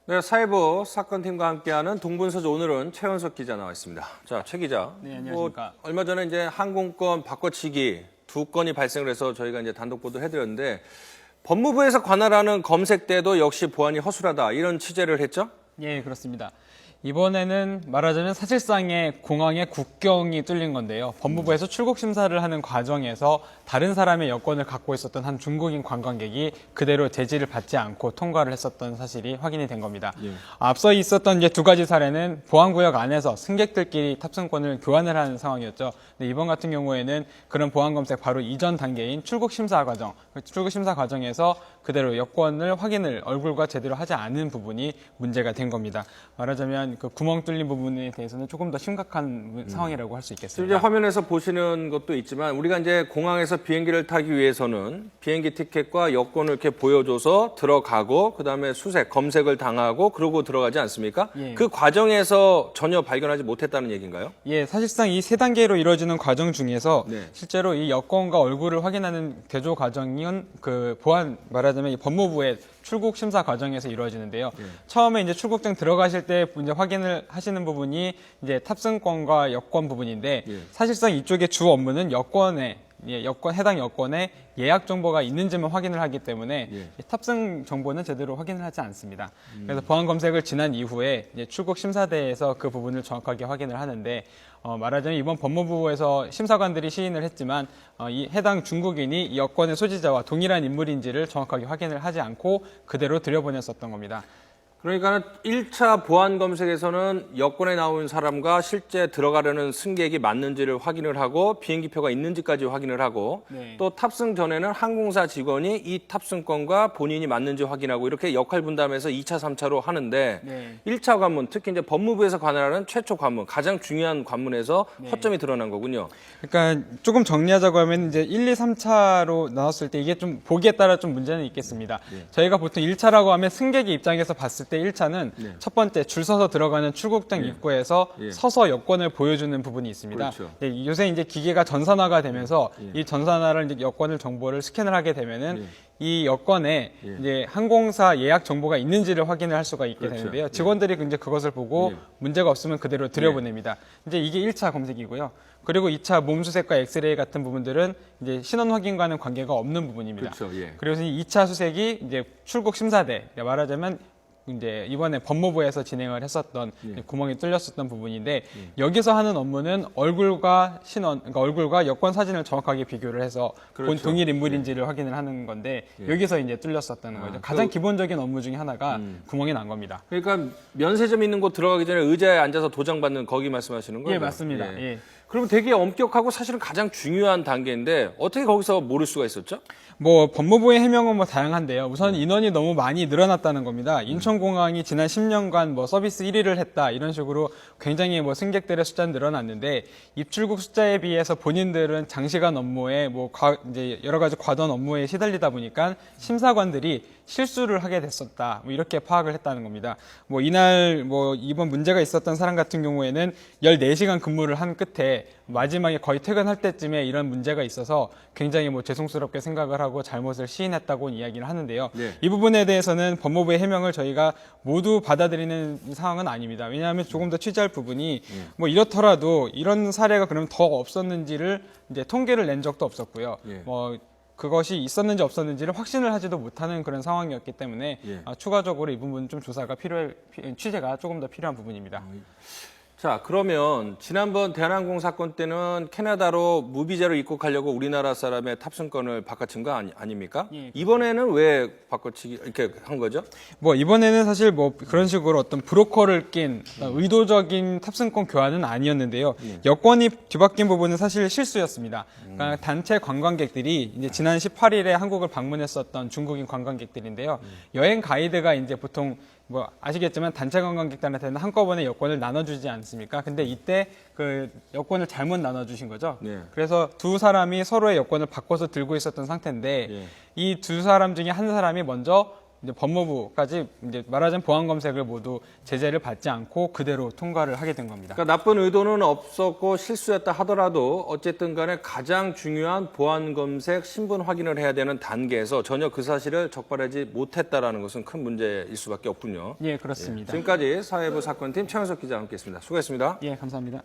네, 사회부 사건팀과 함께하는 동분서주 오늘은 최원석 기자 나와 있습니다. 자, 최 기자. 네, 안녕하십니까. 얼마 전에 이제 항공권 바꿔치기 두 건이 발생을 해서 저희가 이제 단독 보도 해드렸는데 법무부에서 관할하는 검색대도 역시 보안이 허술하다 이런 취재를 했죠? 예, 그렇습니다. 이번에는 말하자면 사실상의 공항의 국경이 뚫린 건데요. 법무부에서 출국 심사를 하는 과정에서 다른 사람의 여권을 갖고 있었던 한 중국인 관광객이 그대로 제지를 받지 않고 통과를 했었던 사실이 확인이 된 겁니다. 예. 앞서 있었던 이제 두 가지 사례는 보안구역 안에서 승객들끼리 탑승권을 교환을 하는 상황이었죠. 근데 이번 같은 경우에는 그런 보안 검색 바로 이전 단계인 출국 심사 과정, 출국 심사 과정에서 그대로 여권을 확인을 얼굴과 제대로 하지 않은 부분이 문제가 된 겁니다. 말하자면 그 구멍 뚫린 부분에 대해서는 조금 더 심각한 상황이라고 할 수 지금 있겠습니다. 이제 화면에서 보시는 것도 있지만 우리가 이제 공항에서 비행기를 타기 위해서는 비행기 티켓과 여권을 이렇게 보여줘서 들어가고 그다음에 수색, 검색을 당하고 그러고 들어가지 않습니까? 예. 그 과정에서 전혀 발견하지 못했다는 얘기인가요? 예, 사실상 이 세 단계로 이루어지는 과정 중에서 네. 실제로 이 여권과 얼굴을 확인하는 대조 과정은 그 보안 말하자면 이 법무부의 출국 심사 과정에서 이루어지는데요. 예. 처음에 이제 출국장 들어가실 때 이제 확인을 하시는 부분이 이제 탑승권과 여권 부분인데 예. 사실상 이쪽의 주 업무는 해당 여권에 예약 정보가 있는지만 확인을 하기 때문에 예. 이 탑승 정보는 제대로 확인을 하지 않습니다. 그래서 보안 검색을 지난 이후에 이제 출국 심사대에서 그 부분을 정확하게 확인을 하는데 말하자면 이번 법무부에서 심사관들이 시인을 했지만 이 해당 중국인이 이 여권의 소지자와 동일한 인물인지를 정확하게 확인을 하지 않고 그대로 들여보냈었던 겁니다. 그러니까 1차 보안 검색에서는 여권에 나온 사람과 실제 들어가려는 승객이 맞는지를 확인을 하고 비행기표가 있는지까지 확인을 하고 네. 또 탑승 전에는 항공사 직원이 이 탑승권과 본인이 맞는지 확인하고 이렇게 역할 분담해서 2차, 3차로 하는데 네. 1차 관문, 특히 이제 법무부에서 관할하는 최초 관문, 가장 중요한 관문에서 허점이 드러난 거군요. 그러니까 조금 정리하자고 하면 이제 1, 2, 3차로 나눴을 때 이게 좀 보기에 따라 좀 문제는 있겠습니다. 저희가 보통 1차라고 하면 승객의 입장에서 봤을 때 1차는 첫 번째 줄 서서 들어가는 출국장 입구에서 서서 여권을 보여주는 부분이 있습니다. 그렇죠. 요새 이제 기계가 전산화가 되면서 이 전산화를 이제 여권을 정보를 스캔을 하게 되면은 이 여권에 이제 항공사 예약 정보가 있는지를 확인을 할 수가 있게 그렇죠. 되는데요. 직원들이 이제 그것을 보고 문제가 없으면 그대로 들여보냅니다. 이제 이게 1차 검색이고요. 그리고 2차 몸수색과 엑스레이 같은 부분들은 이제 신원 확인과는 관계가 없는 부분입니다. 그렇죠. 예. 그래서 이 2차 수색이 이제 출국 심사대, 말하자면 이제 이번에 법무부에서 진행을 했었던 구멍이 뚫렸었던 부분인데 여기서 하는 업무는 얼굴과 신원, 그러니까 얼굴과 여권 사진을 정확하게 비교를 해서 본 그렇죠. 동일 인물인지를 확인을 하는 건데 여기서 이제 뚫렸었다는 거죠. 가장 기본적인 업무 중에 하나가 구멍이 난 겁니다. 그러니까 면세점 있는 곳 들어가기 전에 의자에 앉아서 도장 받는 거기 말씀하시는 거예요? 예, 맞습니다. 예. 그러면 되게 엄격하고 사실은 가장 중요한 단계인데 어떻게 거기서 모를 수가 있었죠? 뭐 법무부의 해명은 뭐 다양한데요. 우선 인원이 너무 많이 늘어났다는 겁니다. 인천공항이 지난 10년간 뭐 서비스 1위를 했다 이런 식으로 굉장히 뭐 승객들의 숫자는 늘어났는데 입출국 숫자에 비해서 본인들은 장시간 업무에 이제 여러 가지 과도한 업무에 시달리다 보니까 심사관들이 실수를 하게 됐었다. 뭐 이렇게 파악을 했다는 겁니다. 뭐 이날 뭐 이번 문제가 있었던 사람 같은 경우에는 14시간 근무를 한 끝에 마지막에 거의 퇴근할 때쯤에 이런 문제가 있어서 굉장히 뭐 죄송스럽게 생각을 하고 잘못을 시인했다고 이야기를 하는데요. 네. 이 부분에 대해서는 법무부의 해명을 저희가 모두 받아들이는 상황은 아닙니다. 왜냐하면 조금 더 취재할 부분이 뭐 이렇더라도 이런 사례가 그러면 더 없었는지를 이제 통계를 낸 적도 없었고요. 뭐 그것이 있었는지 없었는지를 확신을 하지도 못하는 그런 상황이었기 때문에 추가적으로 이 부분 좀 취재가 조금 더 필요한 부분입니다. 자, 그러면 지난번 대한항공 사건 때는 캐나다로 무비자로 입국하려고 우리나라 사람의 탑승권을 바꿔친 거 아닙니까? 예. 이번에는 왜 바꿔치기 이렇게 한 거죠? 뭐 이번에는 사실 뭐 그런 식으로 어떤 브로커를 낀 의도적인 탑승권 교환은 아니었는데요. 여권이 뒤바뀐 부분은 사실 실수였습니다. 그러니까 단체 관광객들이 이제 지난 18일에 한국을 방문했었던 중국인 관광객들인데요. 여행 가이드가 이제 보통 뭐 아시겠지만 단체 관광객들한테는 한꺼번에 여권을 나눠주지 않습니까? 근데 이때 그 여권을 잘못 나눠주신 거죠. 네. 그래서 두 사람이 서로의 여권을 바꿔서 들고 있었던 상태인데 이 두 사람 중에 한 사람이 먼저 이제 법무부까지 이제 말하자면 보안 검색을 모두 제재를 받지 않고 그대로 통과를 하게 된 겁니다. 그러니까 나쁜 의도는 없었고 실수였다 하더라도 어쨌든 간에 가장 중요한 보안 검색 신분 확인을 해야 되는 단계에서 전혀 그 사실을 적발하지 못했다라는 것은 큰 문제일 수밖에 없군요. 예, 그렇습니다. 지금까지 사회부 사건팀 최영석 기자와 함께했습니다. 수고했습니다. 예, 감사합니다.